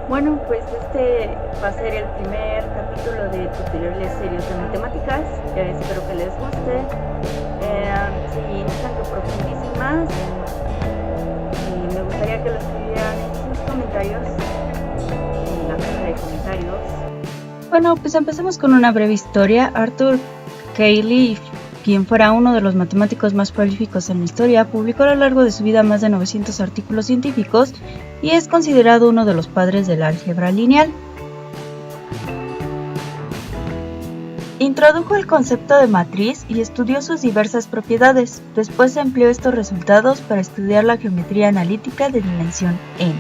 Bueno, pues este va a ser el primer capítulo de tutoriales serios de matemáticas. Espero que les guste. Si necesitan que profundice más, me gustaría que lo escribieran en sus comentarios, en la caja de comentarios. Bueno, pues empecemos con una breve historia. Arthur Cayley, quien fuera uno de los matemáticos más prolíficos en la historia, publicó a lo largo de su vida más de 900 artículos científicos y es considerado uno de los padres del álgebra lineal. Introdujo el concepto de matriz y estudió sus diversas propiedades. Después empleó estos resultados para estudiar la geometría analítica de dimensión n.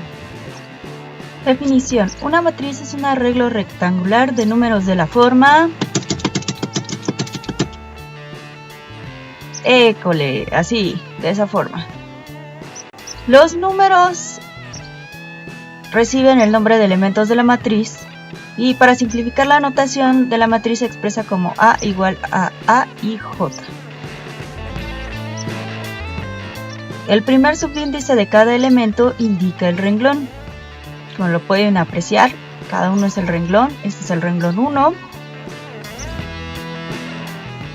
Definición: una matriz es un arreglo rectangular de números de la forma... École, así, de esa forma. Los números reciben el nombre de elementos de la matriz y para simplificar la notación de la matriz se expresa como A igual a A y J. El primer subíndice de cada elemento indica el renglón. Como lo pueden apreciar, cada uno es el renglón. Este es el renglón 1,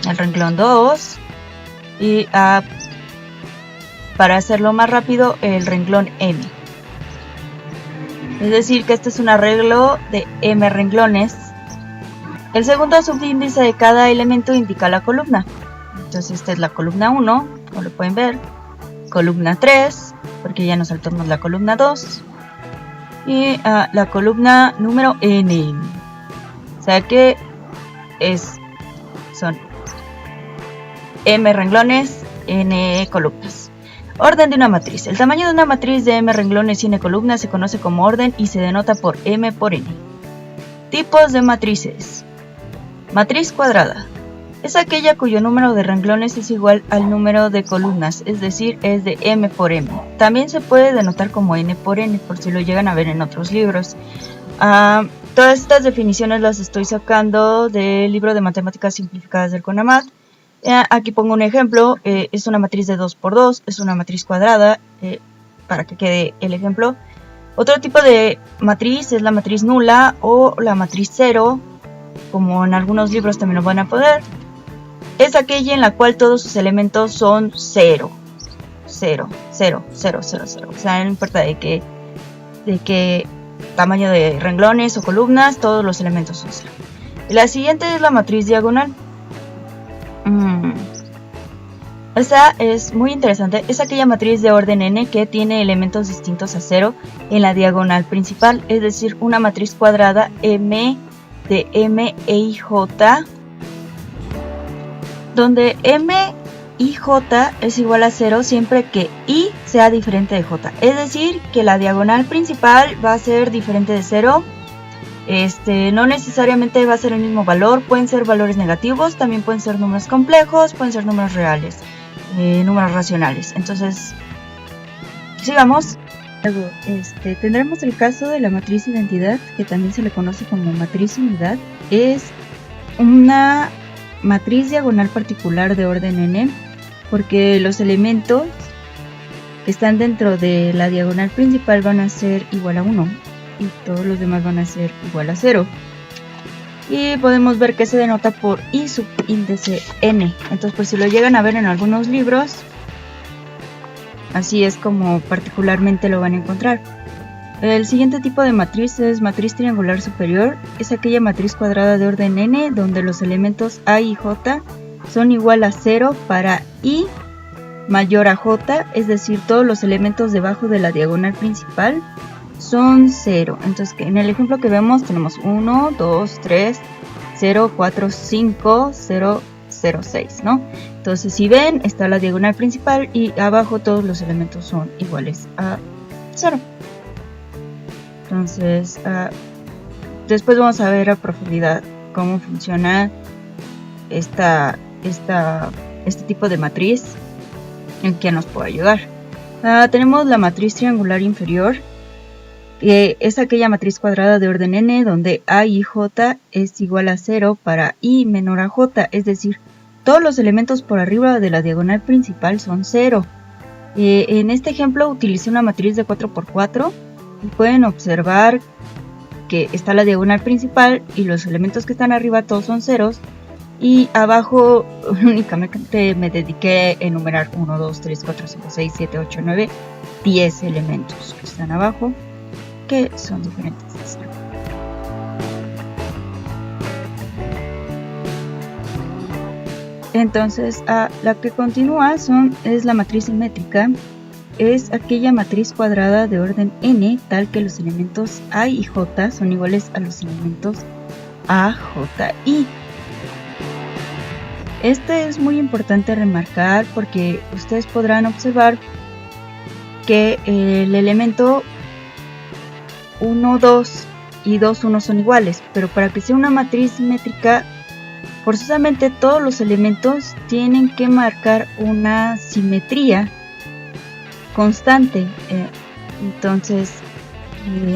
el renglón 2 y para hacerlo más rápido, el renglón m. Es decir, que este es un arreglo de m renglones. El segundo subíndice de cada elemento indica la columna. Entonces esta es la columna 1, como lo pueden ver. Columna 3, porque ya nos saltamos la columna 2. Y la columna número n. O sea que son m renglones, n columnas. Orden de una matriz. El tamaño de una matriz de m renglones y n columnas se conoce como orden y se denota por m por n. Tipos de matrices. Matriz cuadrada. Es aquella cuyo número de renglones es igual al número de columnas, es decir, es de m por m. También se puede denotar como n por n, por si lo llegan a ver en otros libros. Todas estas definiciones las estoy sacando del libro de Matemáticas Simplificadas del CONAMAT. Aquí pongo un ejemplo, es una matriz de 2 por 2, es una matriz cuadrada, para que quede el ejemplo. Otro tipo de matriz es la matriz nula o la matriz 0, como en algunos libros también lo van a poner. Es aquella en la cual todos sus elementos son 0, 0, 0, 0, 0, 0. O sea, no importa de qué tamaño de renglones o columnas, todos los elementos son 0. Y la siguiente es la matriz diagonal. Esta es muy interesante. Es aquella matriz de orden n que tiene elementos distintos a 0 en la diagonal principal, es decir, una matriz cuadrada m de m, e y j, donde m y j es igual a 0 siempre que i sea diferente de j. Es decir, que la diagonal principal va a ser diferente de 0. No necesariamente va a ser el mismo valor, pueden ser valores negativos, también pueden ser números complejos, pueden ser números reales, números racionales. Entonces, sigamos. Luego, tendremos el caso de la matriz identidad, que también se le conoce como matriz unidad. Es una matriz diagonal particular de orden n, porque los elementos que están dentro de la diagonal principal van a ser igual a 1. Y todos los demás van a ser igual a 0. Y podemos ver que se denota por i subíndice n. Entonces, por si lo llegan a ver en algunos libros, así es como particularmente lo van a encontrar. El siguiente tipo de matriz es matriz triangular superior. Es aquella matriz cuadrada de orden n donde los elementos a y j son igual a 0 para i mayor a j, es decir, todos los elementos debajo de la diagonal principal son 0. Entonces, en el ejemplo que vemos tenemos 1, 2, 3, 0, 4, 5, 0, 0, 6, ¿no? Entonces, si ven, está la diagonal principal y abajo todos los elementos son iguales a 0. Entonces, después vamos a ver a profundidad cómo funciona este tipo de matriz en que nos puede ayudar. Tenemos la matriz triangular inferior, que es aquella matriz cuadrada de orden n donde a y j es igual a 0 para i menor a j, es decir, todos los elementos por arriba de la diagonal principal son 0. En este ejemplo utilicé una matriz de 4×4 y pueden observar que está la diagonal principal y los elementos que están arriba todos son ceros, y abajo únicamente me dediqué a enumerar 1, 2, 3, 4, 5, 6, 7, 8, 9, 10 elementos que están abajo, que son diferentes de cero. Entonces, la que continúa es la matriz simétrica. Es aquella matriz cuadrada de orden n, tal que los elementos a y j son iguales a los elementos a, j, i. Este es muy importante remarcar porque ustedes podrán observar que el elemento 1, 2 y 2, 1 son iguales, pero para que sea una matriz simétrica, forzosamente todos los elementos tienen que marcar una simetría constante. Entonces,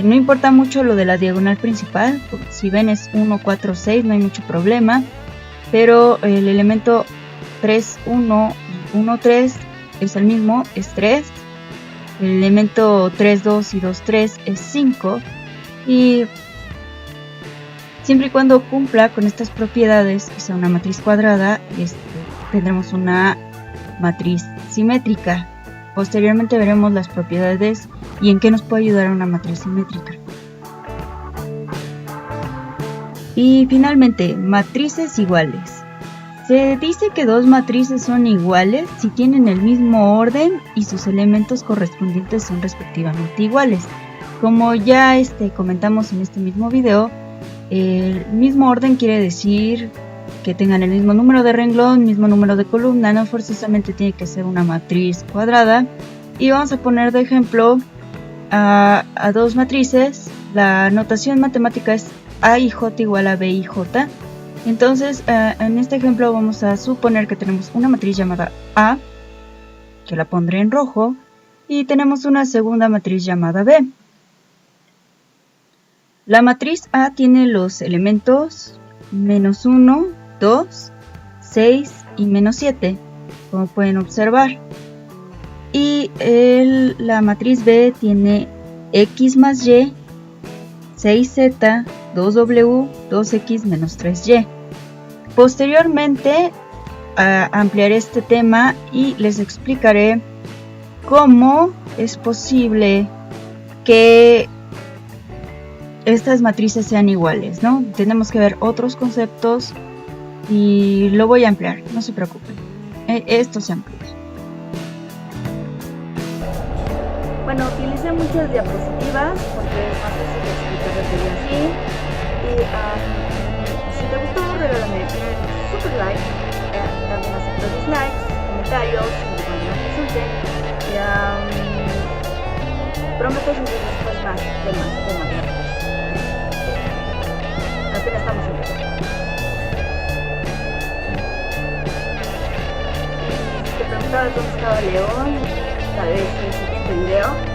no importa mucho lo de la diagonal principal, si ven es 1, 4, 6, no hay mucho problema, pero el elemento 3, 1 y 1, 3 es el mismo, es 3, el elemento 3, 2 y 2, 3 es 5, y siempre y cuando cumpla con estas propiedades, que sea una matriz cuadrada, tendremos una matriz simétrica. Posteriormente veremos las propiedades y en qué nos puede ayudar una matriz simétrica. Y finalmente, matrices iguales. Se dice que dos matrices son iguales si tienen el mismo orden y sus elementos correspondientes son respectivamente iguales. Como ya comentamos en este mismo video, el mismo orden quiere decir que tengan el mismo número de renglón, mismo número de columna, no forzosamente tiene que ser una matriz cuadrada. Y vamos a poner de ejemplo a dos matrices. La notación matemática es A y J igual a B y J. Entonces, en este ejemplo vamos a suponer que tenemos una matriz llamada A, que la pondré en rojo, y tenemos una segunda matriz llamada B. La matriz A tiene los elementos menos 1, 2, 6 y menos 7, como pueden observar. Y la matriz B tiene X más Y, 6Z, 2W, 2X menos 3Y. Posteriormente ampliaré este tema y les explicaré cómo es posible que estas matrices sean iguales, ¿no? Tenemos que ver otros conceptos y lo voy a ampliar, no se preocupen. Esto se amplía. Bueno, utilicé muchas diapositivas porque es más fácil de explicar así. Y si te gustó, regálame un super like. También acepto dislikes, comentarios, cuando me consulten. Prometo subir después más temas. Apenas estamos empezando. Si te preguntabas dónde estaba León, tal vez en el siguiente video.